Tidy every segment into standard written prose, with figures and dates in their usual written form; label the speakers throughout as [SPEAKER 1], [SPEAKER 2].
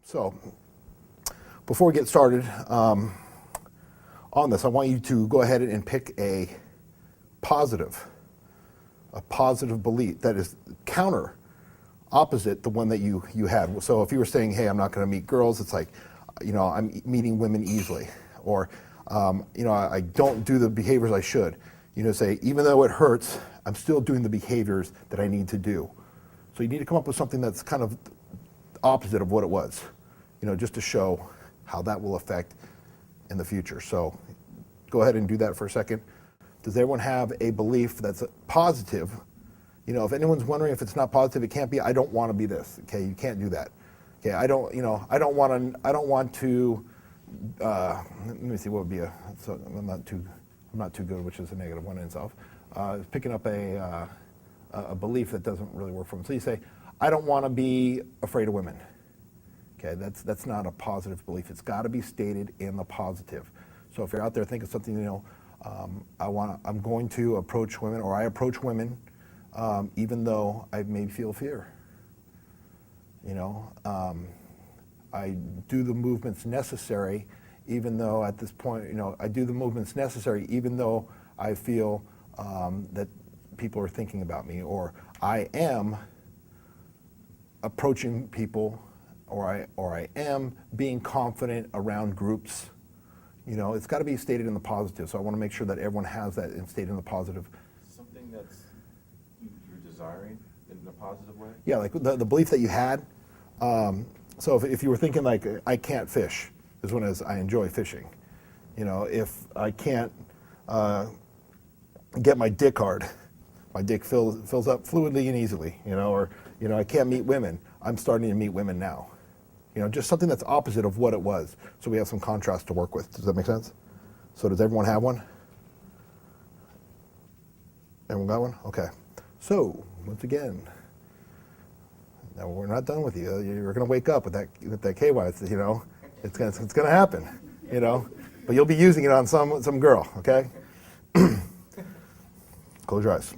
[SPEAKER 1] So, before we get started on this, I want you to go ahead and pick a positive belief that is counter, opposite the one that you had. So if you were saying, hey, I'm not going to meet girls, it's like, I'm meeting women easily. Or, I don't do the behaviors I should. Say, even though it hurts, I'm still doing the behaviors that I need to do. So you need to come up with something that's kind of opposite of what it was, just to show how that will affect in the future. So go ahead and do that for a second. Does everyone have a belief that's positive? If anyone's wondering if it's not positive, it can't be, I don't want to be this. Okay, you can't do that. Okay, I don't want to, let me see what would be so I'm not too good, which is a negative one in itself. Picking up a belief that doesn't really work for them. So you say, I don't want to be afraid of women. Okay, that's not a positive belief. It's got to be stated in the positive. So if you're out there thinking something, I'm going to approach women, or I approach women, even though I may feel fear. I do the movements necessary, even though at this point, I do the movements necessary, even though I feel that people are thinking about me, or I am approaching people, or I am being confident around groups. It's got to be stated in the positive. So I want to make sure that everyone has that and stated in the positive.
[SPEAKER 2] Something that's you're desiring in a positive way?
[SPEAKER 1] Yeah, like the belief that you had. So if you were thinking like, I can't fish, as one as I enjoy fishing. If I can't get my dick hard, my dick fills up fluidly and easily, or I can't meet women, I'm starting to meet women now. Just something that's opposite of what it was, so we have some contrast to work with. Does that make sense? So does everyone have one? Everyone got one? Okay. So, once again, now we're not done with you. You're going to wake up with that KY. It's going to happen. But you'll be using it on some girl. Okay. Close your eyes.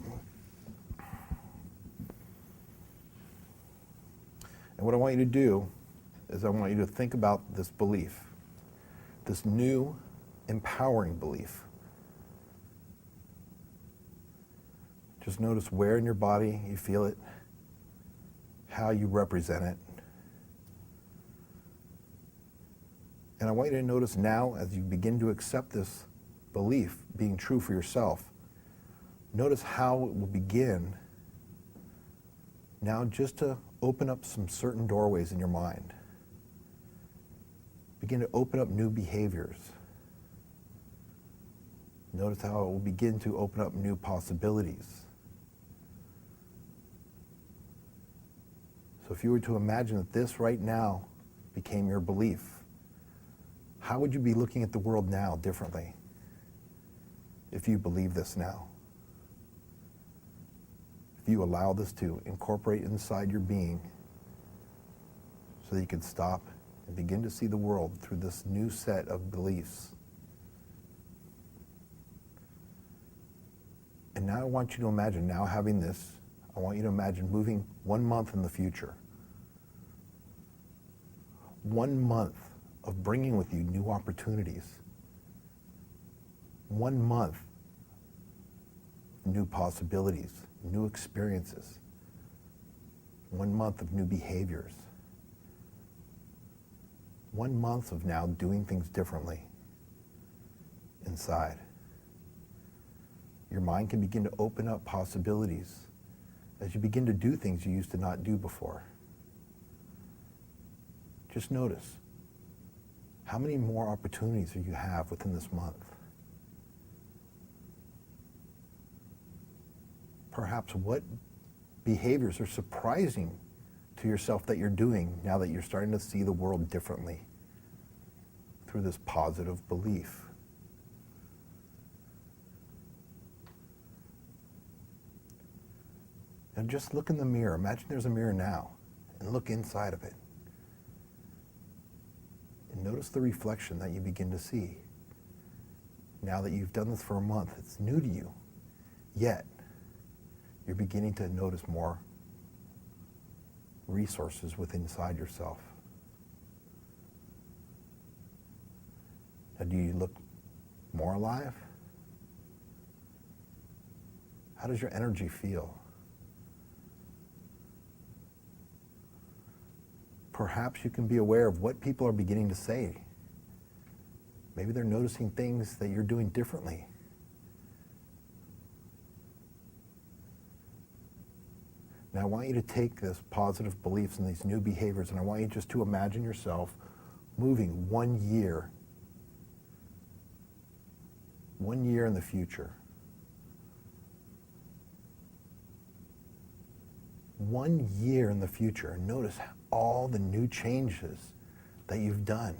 [SPEAKER 1] And what I want you to do is I want you to think about this belief, this new, empowering belief. Just notice where in your body you feel it, how you represent it. And I want you to notice now, as you begin to accept this belief being true for yourself, notice how it will begin now just to open up some certain doorways in your mind. Begin to open up new behaviors. Notice how it will begin to open up new possibilities. So if you were to imagine that this right now became your belief, how would you be looking at the world now differently if you believe this now? If you allow this to incorporate inside your being so that you can stop and begin to see the world through this new set of beliefs. And now I want you to imagine, now having this, I want you to imagine moving 1 month in the future. 1 month of bringing with you new opportunities. 1 month, new possibilities, new experiences. 1 month of new behaviors. 1 month of now doing things differently inside. Your mind can begin to open up possibilities as you begin to do things you used to not do before. Just notice how many more opportunities do you have within this month. Perhaps what behaviors are surprising to yourself that you're doing now that you're starting to see the world differently through this positive belief. And just look in the mirror. Imagine there's a mirror now and look inside of it. And notice the reflection that you begin to see. Now that you've done this for a month, it's new to you. Yet, you're beginning to notice more resources within inside yourself. Do you look more alive? How does your energy feel? Perhaps you can be aware of what people are beginning to say. Maybe they're noticing things that you're doing differently. Now I want you to take this positive beliefs and these new behaviors, and I want you just to imagine yourself moving 1 year in the future. 1 year in the future, and notice all the new changes that you've done.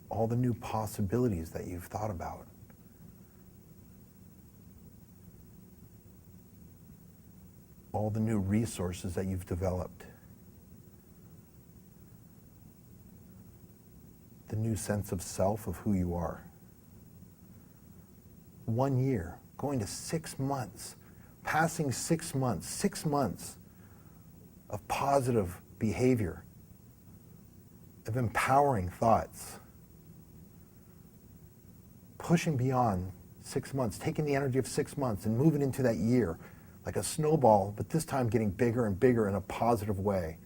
[SPEAKER 1] All the new possibilities that you've thought about. All the new resources that you've developed. The new sense of self, of who you are. 1 year, going to 6 months, passing 6 months of positive behavior, of empowering thoughts, pushing beyond 6 months, taking the energy of 6 months and moving into that year like a snowball, but this time getting bigger and bigger in a positive way.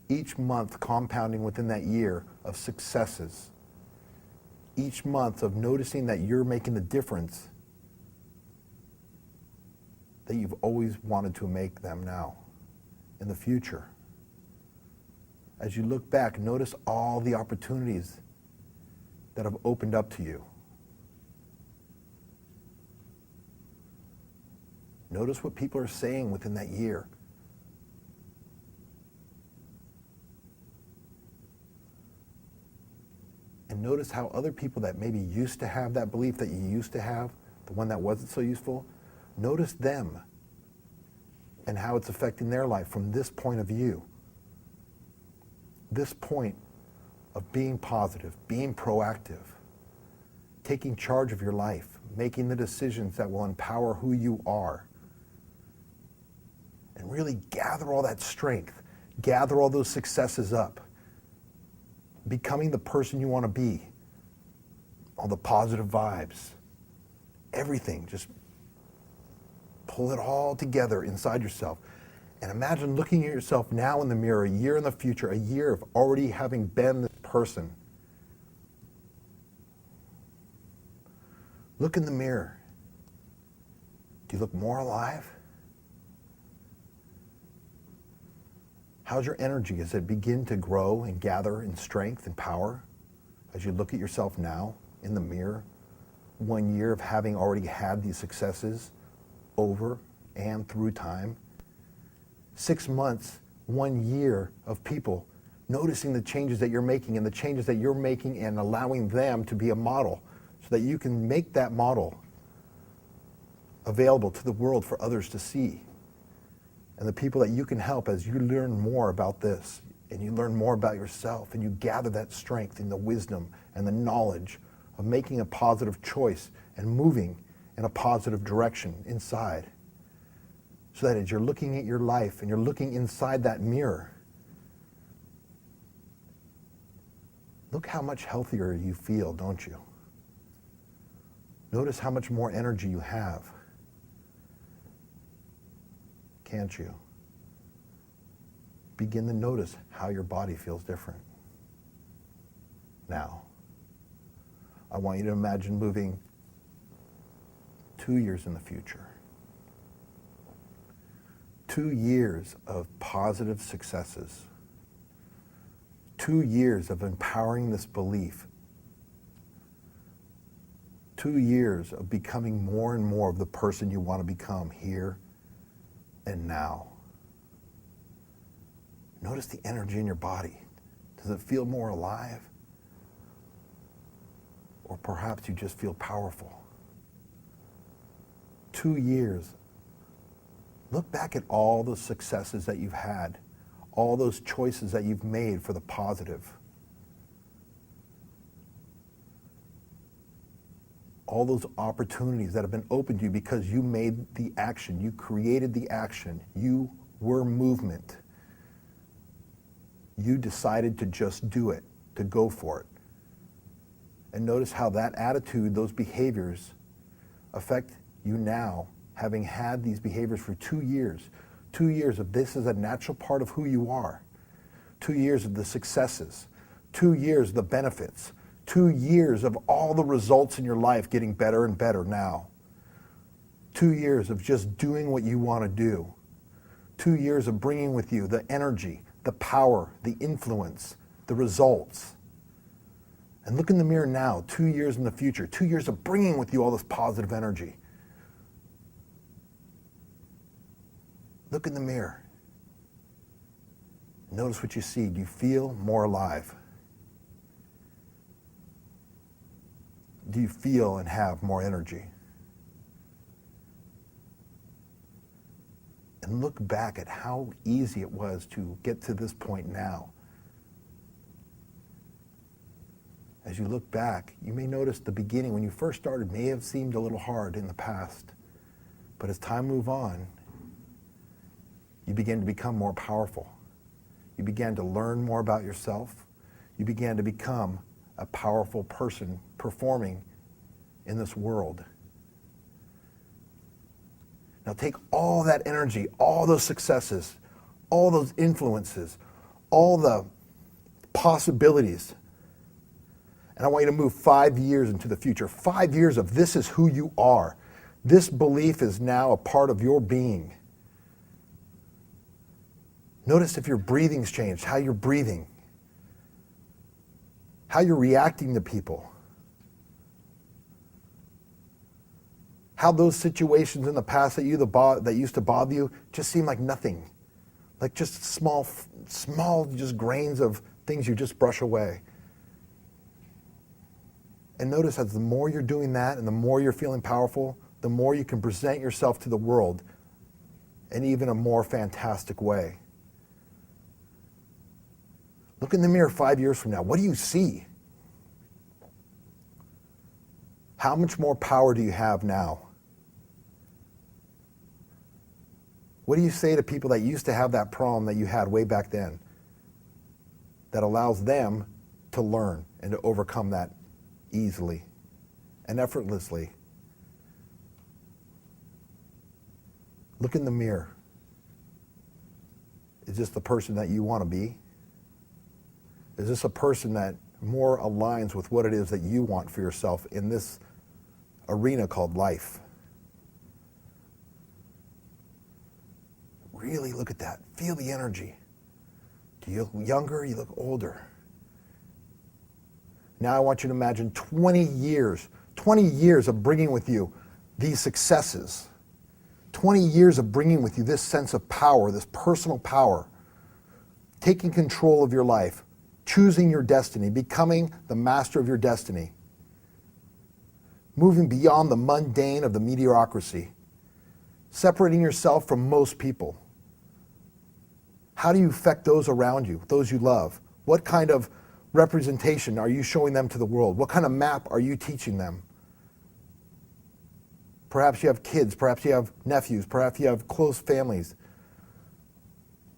[SPEAKER 1] Each month compounding within that year of successes. Each month of noticing that you're making the difference that you've always wanted to make them now, in the future. As you look back, notice all the opportunities that have opened up to you. Notice what people are saying within that year. And notice how other people that maybe used to have that belief that you used to have, the one that wasn't so useful, notice them and how it's affecting their life from this point of view. This point of being positive, being proactive, taking charge of your life, making the decisions that will empower who you are. And really gather all that strength, gather all those successes up, becoming the person you want to be, all the positive vibes, everything, just pull it all together inside yourself. And imagine looking at yourself now in the mirror, a year in the future, a year of already having been this person. Look in the mirror. Do you look more alive? How's your energy? Does it begin to grow and gather in strength and power as you look at yourself now in the mirror? 1 year of having already had these successes over and through time. 6 months, 1 year of people noticing the changes that you're making and the changes that you're making and allowing them to be a model so that you can make that model available to the world for others to see. And the people that you can help as you learn more about this and you learn more about yourself and you gather that strength and the wisdom and the knowledge of making a positive choice and moving in a positive direction inside. So that as you're looking at your life and you're looking inside that mirror, look how much healthier you feel, don't you? Notice how much more energy you have. Can't you? Begin to notice how your body feels different. Now, I want you to imagine moving 2 years in the future. 2 years of positive successes. 2 years of empowering this belief. 2 years of becoming more and more of the person you want to become here and now. Notice the energy in your body. Does it feel more alive? Or perhaps you just feel powerful. 2 years. Look back at all the successes that you've had, all those choices that you've made for the positive. All those opportunities that have been opened to you because you made the action, you created the action, you were movement. You decided to just do it, to go for it. And notice how that attitude, those behaviors, affect you now, having had these behaviors for 2 years. 2 years of this is a natural part of who you are. 2 years of the successes. 2 years of the benefits. 2 years of all the results in your life getting better and better now. 2 years of just doing what you want to do. 2 years of bringing with you the energy, the power, the influence, the results. And look in the mirror now, 2 years in the future, 2 years of bringing with you all this positive energy. Look in the mirror. Notice what you see. Do you feel more alive? Do you feel and have more energy? And look back at how easy it was to get to this point now. As you look back, you may notice the beginning, when you first started, may have seemed a little hard in the past. But as time moved on, you began to become more powerful. You began to learn more about yourself. You began to become a powerful person performing in this world. Now take all that energy, all those successes, all those influences, all the possibilities, and I want you to move 5 years into the future. 5 years of this is who you are. This belief is now a part of your being. Notice if your breathing's changed, how you're breathing, how you're reacting to people, how those situations in the past that used to bother you just seem like nothing, like just small just grains of things you just brush away. And notice as the more you're doing that and the more you're feeling powerful, the more you can present yourself to the world in even a more fantastic way. Look in the mirror 5 years from now. What do you see? How much more power do you have now? What do you say to people that used to have that problem that you had way back then that allows them to learn and to overcome that easily and effortlessly? Look in the mirror. Is this the person that you want to be? Is this a person that more aligns with what it is that you want for yourself in this arena called life? Really look at that. Feel the energy. Do you look younger? You look older. Now I want you to imagine 20 years of bringing with you these successes. 20 years of bringing with you this sense of power, this personal power, taking control of your life, choosing your destiny, becoming the master of your destiny, moving beyond the mundane of the mediocrity, separating yourself from most people. How do you affect those around you, those you love? What kind of representation are you showing them to the world? What kind of map are you teaching them? Perhaps you have kids, perhaps you have nephews, perhaps you have close families.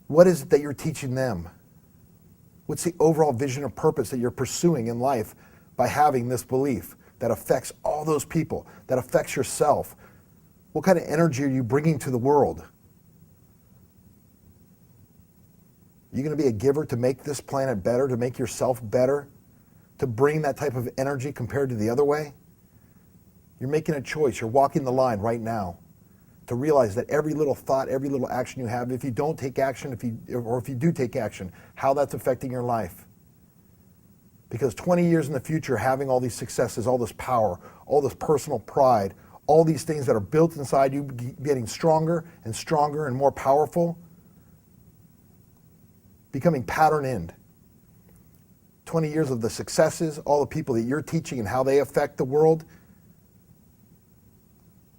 [SPEAKER 1] What is it that you're teaching them? What's the overall vision or purpose that you're pursuing in life by having this belief that affects all those people, that affects yourself? What kind of energy are you bringing to the world? Are you going to be a giver to make this planet better, to make yourself better, to bring that type of energy compared to the other way? You're making a choice. You're walking the line right now to realize that every little thought, every little action you have, if you don't take action, if you do take action, how that's affecting your life. Because 20 years in the future, having all these successes, all this power, all this personal pride, all these things that are built inside you, getting stronger and stronger and more powerful, becoming pattern-end. 20 years of the successes, all the people that you're teaching and how they affect the world.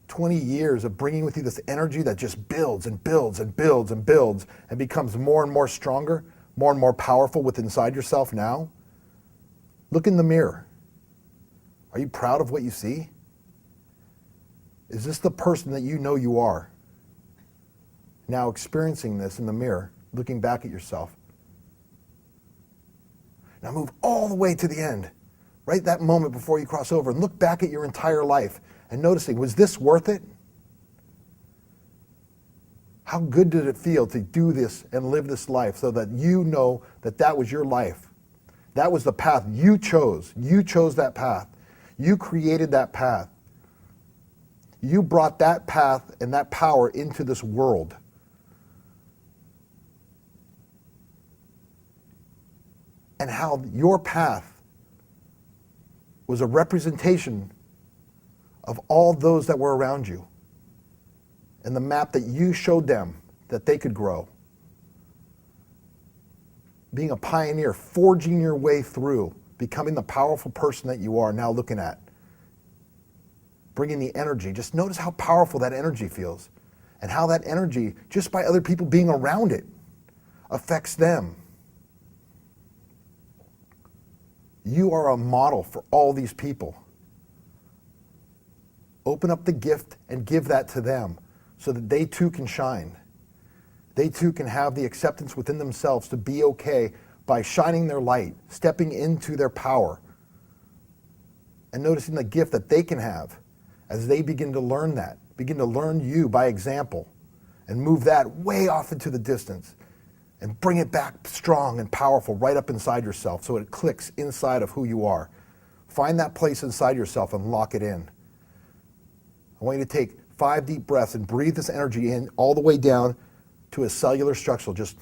[SPEAKER 1] 20 years of bringing with you this energy that just builds and builds and builds and builds and becomes more and more stronger, more and more powerful within inside yourself now. Look in the mirror. Are you proud of what you see? Is this the person that you know you are? Now experiencing this in the mirror, looking back at yourself. Now move all the way to the end, right that moment before you cross over, and look back at your entire life and noticing, was this worth it? How good did it feel to do this and live this life so that you know that that was your life? That was the path you chose. You chose that path. You created that path. You brought that path and that power into this world. And how your path was a representation of all those that were around you. And the map that you showed them that they could grow. Being a pioneer, forging your way through, becoming the powerful person that you are now looking at. Bringing the energy. Just notice how powerful that energy feels. And how that energy, just by other people being around it, affects them. You are a model for all these people. Open up the gift and give that to them so that they too can shine. They too can have the acceptance within themselves to be okay by shining their light, stepping into their power, and noticing the gift that they can have as they begin to learn that, begin to learn you by example, and move that way off into the distance and bring it back strong and powerful right up inside yourself so it clicks inside of who you are. Find that place inside yourself and lock it in. I want you to take 5 deep breaths and breathe this energy in all the way down to a cellular structure. Just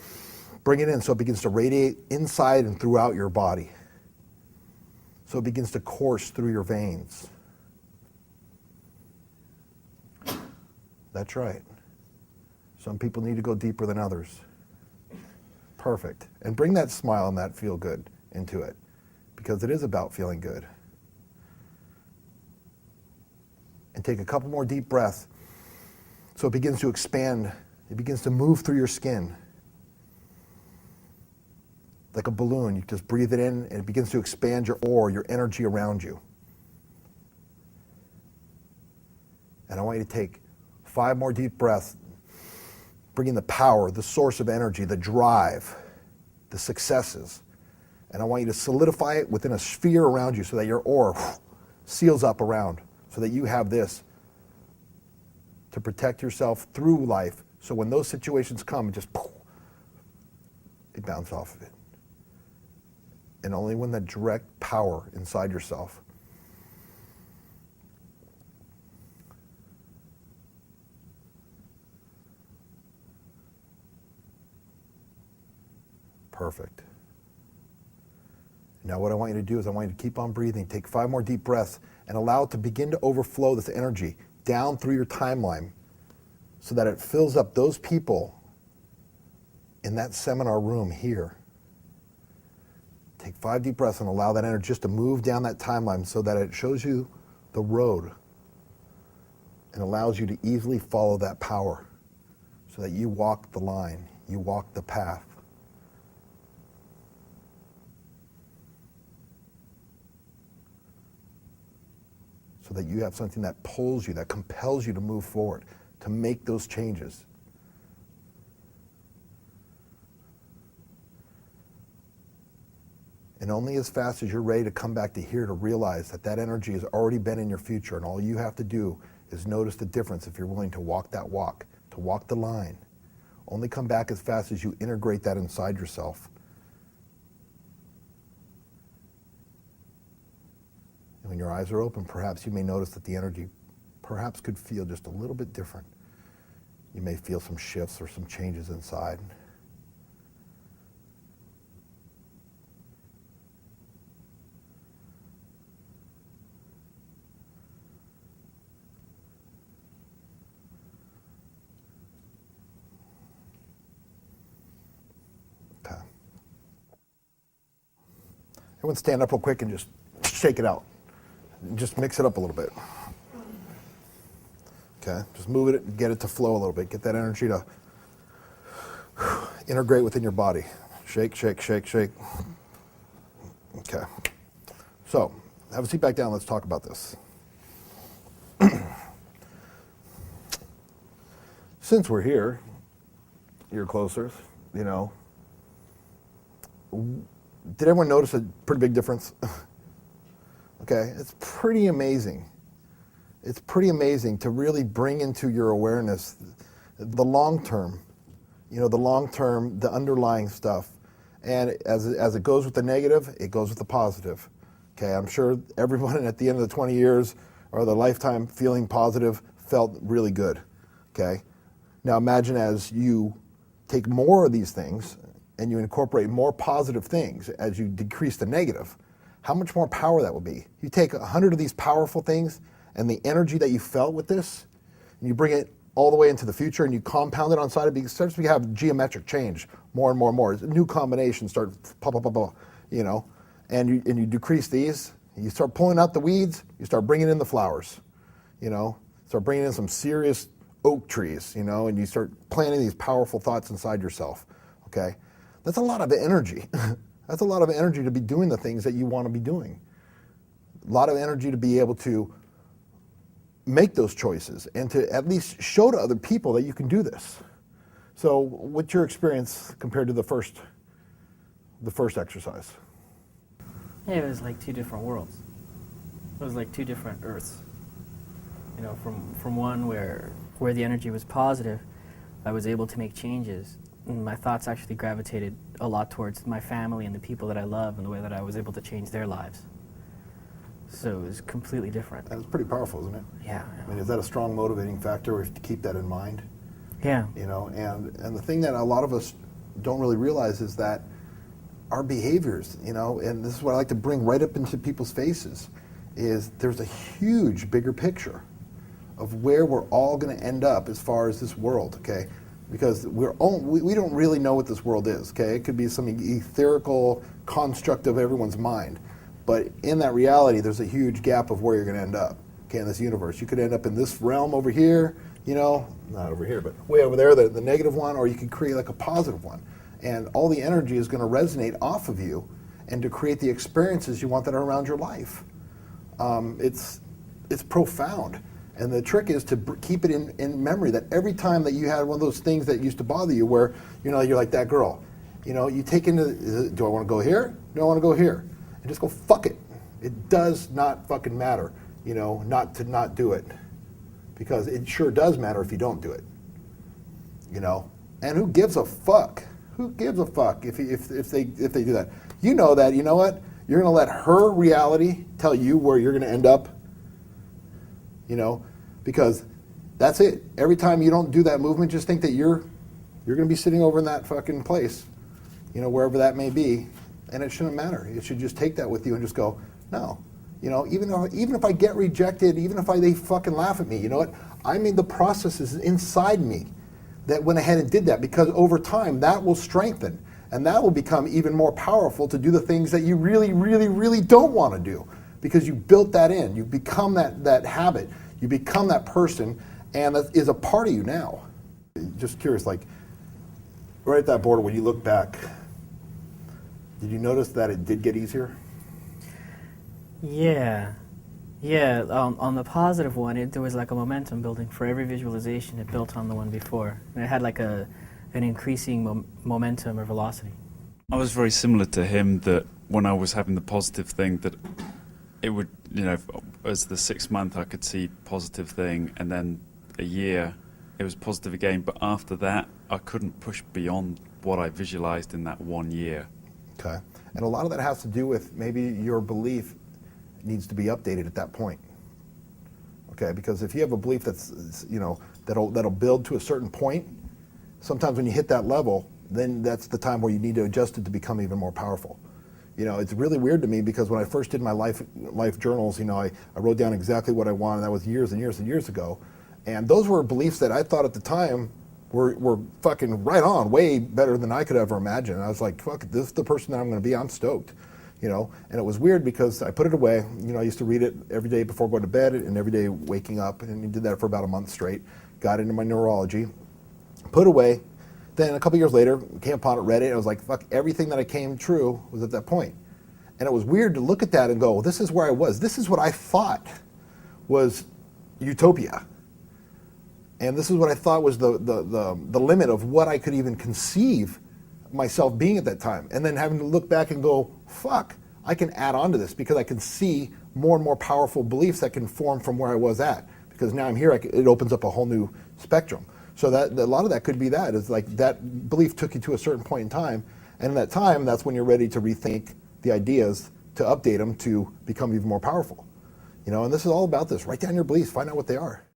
[SPEAKER 1] bring it in so it begins to radiate inside and throughout your body. So it begins to course through your veins. That's right. Some people need to go deeper than others. Perfect. And bring that smile and that feel good into it, because it is about feeling good. And take a couple more deep breaths so it begins to expand. It begins to move through your skin. Like a balloon, you just breathe it in and it begins to expand your aura, your energy around you. And I want you to take 5 more deep breaths, bringing the power, the source of energy, the drive, the successes. And I want you to solidify it within a sphere around you so that your aura seals up around, so that you have this to protect yourself through life. So when those situations come, it bounces off of it. And only when the direct power inside yourself. Perfect. Now what I want you to do is I want you to keep on breathing. Take 5 more deep breaths and allow it to begin to overflow this energy down through your timeline so that it fills up those people in that seminar room here. Take 5 deep breaths and allow that energy just to move down that timeline so that it shows you the road and allows you to easily follow that power so that you walk the line, you walk the path. So that you have something that pulls you, that compels you to move forward, to make those changes. And only as fast as you're ready to come back to here to realize that that energy has already been in your future, and all you have to do is notice the difference if you're willing to walk that walk, to walk the line. Only come back as fast as you integrate that inside yourself. And when your eyes are open, perhaps you may notice that the energy perhaps could feel just a little bit different. You may feel some shifts or some changes inside. Okay. Everyone stand up real quick and just shake it out. Just mix it up a little bit. Okay, just move it and get it to flow a little bit. Get that energy to integrate within your body. Shake, shake, shake, shake. Okay. So, have a seat back down. Let's talk about this. Since we're here, you're closer, you know, Did everyone notice a pretty big difference? Okay, it's pretty amazing. It's pretty amazing to really bring into your awareness the long term, the underlying stuff. And as it goes with the negative, it goes with the positive. Okay, I'm sure everyone at the end of the 20 years or the lifetime feeling positive felt really good. Okay, now imagine as you take more of these things and you incorporate more positive things as you decrease the negative, how much more power that will be. You take 100 of these powerful things and the energy that you felt with this, and you bring it all the way into the future and you compound it on side of it, it starts to have geometric change more and more and more. New combinations start pop, pop, pop, pop, and you decrease these, you start pulling out the weeds, you start bringing in the flowers, start bringing in some serious oak trees, and you start planting these powerful thoughts inside yourself, okay? That's a lot of energy. That's a lot of energy to be doing the things that you want to be doing. A lot of energy to be able to make those choices and to at least show to other people that you can do this. So what's your experience compared to the first exercise?
[SPEAKER 3] Yeah, it was like two different worlds. It was like two different Earths. From one where the energy was positive, I was able to make changes. And my thoughts actually gravitated a lot towards my family and the people that I love and the way that I was able to change their lives. So it was completely different.
[SPEAKER 1] That's pretty powerful, isn't it?
[SPEAKER 3] Yeah.
[SPEAKER 1] I mean, is that a strong motivating factor to keep that in mind?
[SPEAKER 3] Yeah.
[SPEAKER 1] And the thing that a lot of us don't really realize is that our behaviors, and this is what I like to bring right up into people's faces, is there's a huge, bigger picture of where we're all going to end up as far as this world, okay? Because we don't really know what this world is, okay? It could be some etherical construct of everyone's mind. But in that reality, there's a huge gap of where you're going to end up, okay, in this universe. You could end up in this realm over here, not over here, but way over there, the negative one, or you could create like a positive one. And all the energy is going to resonate off of you and to create the experiences you want that are around your life. It's profound. And the trick is to keep it in memory that every time that you had one of those things that used to bother you where, you're like that girl, you take into, do I want to go here? Do I want to go here? And just go, fuck it. It does not fucking matter, not to not do it. Because it sure does matter if you don't do it, And who gives a fuck? Who gives a fuck if they do that? You know that, you know what? You're going to let her reality tell you where you're going to end up, because that's it. Every time you don't do that movement, just think that you're going to be sitting over in that fucking place, wherever that may be, and it shouldn't matter. You should just take that with you and just go, no, even if I get rejected, even if they fucking laugh at me, you know what? I made the processes inside me that went ahead and did that, because over time that will strengthen and that will become even more powerful to do the things that you really, really, really don't want to do. Because you built that in. You become that habit. You become that person, and that is a part of you now. Just curious, like, right at that border, when you look back, did you notice that it did get easier?
[SPEAKER 3] Yeah. Yeah, on the positive one, there was like a momentum building. For every visualization, it built on the one before. And it had like an increasing momentum or velocity.
[SPEAKER 4] I was very similar to him, that when I was having the positive thing, that it would, as the 6th month I could see positive thing, and then a year it was positive again. But after that, I couldn't push beyond what I visualized in that 1 year.
[SPEAKER 1] Okay. And a lot of that has to do with maybe your belief needs to be updated at that point. Okay, because if you have a belief that's, that'll build to a certain point, sometimes when you hit that level, then that's the time where you need to adjust it to become even more powerful. It's really weird to me, because when I first did my life journals, I wrote down exactly what I wanted. That was years and years and years ago. And those were beliefs that I thought at the time were fucking right on, way better than I could ever imagine. And I was like, fuck, this is the person that I'm going to be. I'm stoked. And it was weird because I put it away. I used to read it every day before going to bed and every day waking up, and I did that for about a month straight. Got into my neurology, put away. Then a couple years later, came upon it, read it, and I was like, fuck, everything that I came true was at that point. And it was weird to look at that and go, well, this is where I was. This is what I thought was utopia. And this is what I thought was the limit of what I could even conceive myself being at that time. And then having to look back and go, fuck, I can add on to this because I can see more and more powerful beliefs that can form from where I was at. Because now I'm here, it opens up a whole new spectrum. So that a lot of that could be that, is like that belief took you to a certain point in time, and in that time, that's when you're ready to rethink the ideas, to update them to become even more powerful. And this is all about this. Write down your beliefs, find out what they are.